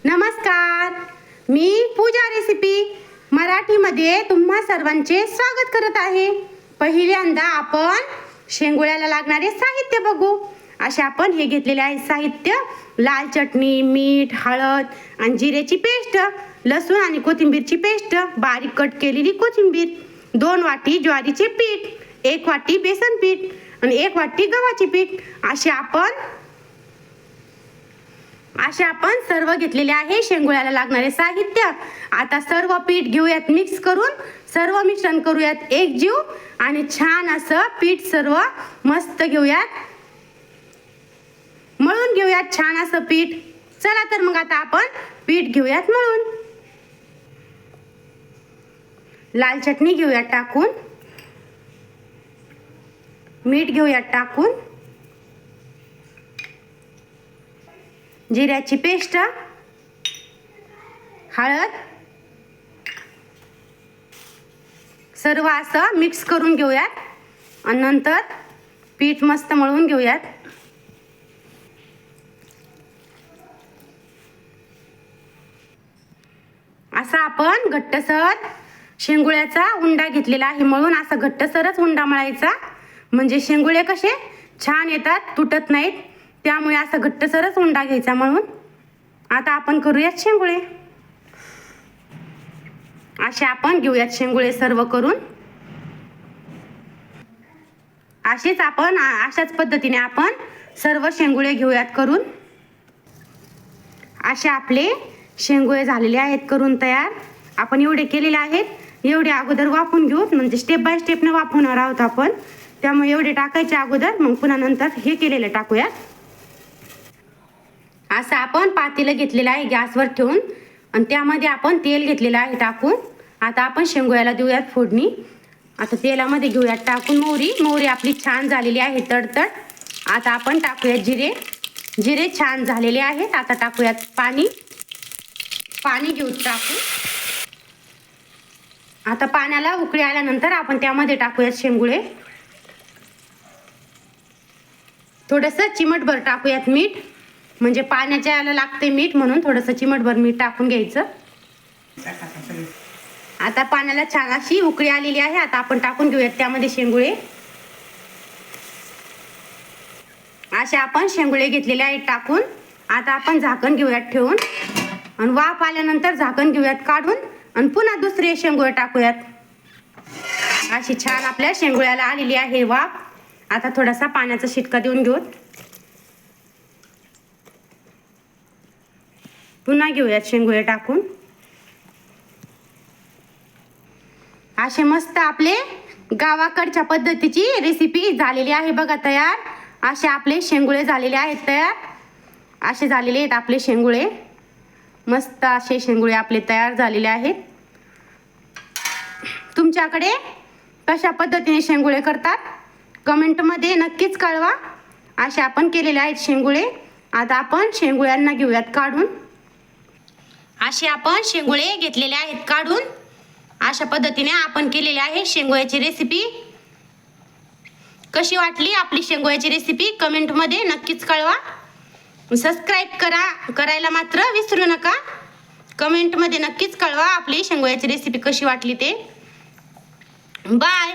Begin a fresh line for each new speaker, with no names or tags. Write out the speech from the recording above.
नमस्कार, मी पूजा रेसिपी मराठीमध्ये तुम्हा सर्वांचे स्वागत करत आहे। पहिल्यांदा आपण शेंगुळ्याला लागणारे साहित्य बघू। असे आपण हे घेतलेले आहे साहित्य: लाल चटणी, मीठ, हळद आणि जिऱ्याची पेस्ट, लसूण आणि कोथिंबीरची पेस्ट, बारीक कट केलेली कोथिंबीर, 2 वाटी ज्वारीचे पीठ, 1 वाटी बेसन पीठ आणि 1 वाटी गव्हाचे पीठ असे आपण सर्व घेतलेले आहे शेंगुळ्याला लागणारे साहित्य। आता सर्व पीठ घेऊयात, मिक्स करून सर्व मिश्रण करूयात एकजीव आणि छान असं पीठ सर्व मस्त घेऊयात, मळून घेऊयात छान असं पीठ। चला तर मग आता आपण पीठ घेऊयात मळून। लाल चटणी घेऊयात टाकून, मीठ घेऊयात टाकून, जिऱ्याची पेस्ट, हळद, सर्व असं मिक्स करून घेऊयात आणि नंतर पीठ मस्त मळून घेऊयात। असा आपण घट्टसर शेंगुळ्याचा उंडा घेतलेला आहे मळून। असा घट्टसरच उंडा मळायचा, म्हणजे शेंगुळे कसे छान येतात, तुटत नाहीत, त्यामुळे असा घट्टसरच उंडा घ्यायचा मळून। आता आपण करूयात शेंगुळे। असे आपण घेऊयात शेंगुळे सर्व करून। अशाच पद्धतीने आपण सर्व शेंगुळे घेऊयात करून। असे आपले शेंगुळे झालेले आहेत करून तयार। आपण एवढे केलेले आहेत, एवढे अगोदर वाफवून घेऊ, म्हणजे स्टेप बाय स्टेपने वाफवणार आहोत आपण, त्यामुळे एवढे टाकायचे अगोदर, मग पुन्हा नंतर हे केलेले टाकूयात। असं आपण पातेलं घेतलेलं आहे गॅसवर ठेवून आणि त्यामध्ये आपण तेल घेतलेलं आहे टाकून। आता आपण शेंगुळ्याला देऊयात फोडणी। आता तेलामध्ये घेऊयात टाकून मोहरी आपली छान झालेली आहे तडतड। आता आपण टाकूयात जिरे छान झालेले आहेत। आता टाकूयात पाणी घेऊ टाकून। आता पाण्याला उकळी आल्यानंतर आपण त्यामध्ये टाकूयात शेंगुळे। थोडंसं चिमटभर टाकूयात मीठ, म्हणजे पाण्याच्या याला लागते मीठ, म्हणून थोडंसं चिमटभर मीठ टाकून घ्यायचं। आता पाण्याला छान अशी उकळी आलेली आहे। आता आपण टाकून घेऊयात त्यामध्ये शेंगुळे। असे आपण शेंगुळे घेतलेले आहेत टाकून। आता आपण झाकण घेऊयात ठेवून आणि वाफ आल्यानंतर झाकण घेऊयात काढून आणि पुन्हा दुसरे शेंगुळे टाकूयात। अशी छान आपल्या शेंगुळ्याला आलेली आहे वाफ। आता थोडासा पाण्याचा शिटका देऊन घेऊ, पुन्हा घेऊयात शेंगुळे टाकून। असे मस्त आपले गावाकडच्या पद्धतीची रेसिपी झालेली आहे बघा तयार। असे आपले शेंगुळे झालेले आहेत तयार। असे झालेले आहेत आपले शेंगुळे, मस्त असे शेंगुळे आपले तयार झालेले आहेत। तुमच्याकडे कशा पद्धतीने शेंगुळे करतात कमेंटमध्ये नक्कीच कळवा। असे आपण केलेले आहेत शेंगुळे। आता आपण शेंगुळ्यांना घेऊयात काढून। असे आपण शेंगुळे घेतलेले आहेत काढून। अशा पद्धतीने आपण केलेली आहे शेंगुळ्याची रेसिपी। कशी वाटली आपली शेंगुळ्याची रेसिपी कमेंटमध्ये नक्कीच कळवा। सबस्क्राईब करायला मात्र विसरू नका। कमेंटमध्ये नक्कीच कळवा आपली शेंगुळ्याची रेसिपी कशी वाटली ते। बाय।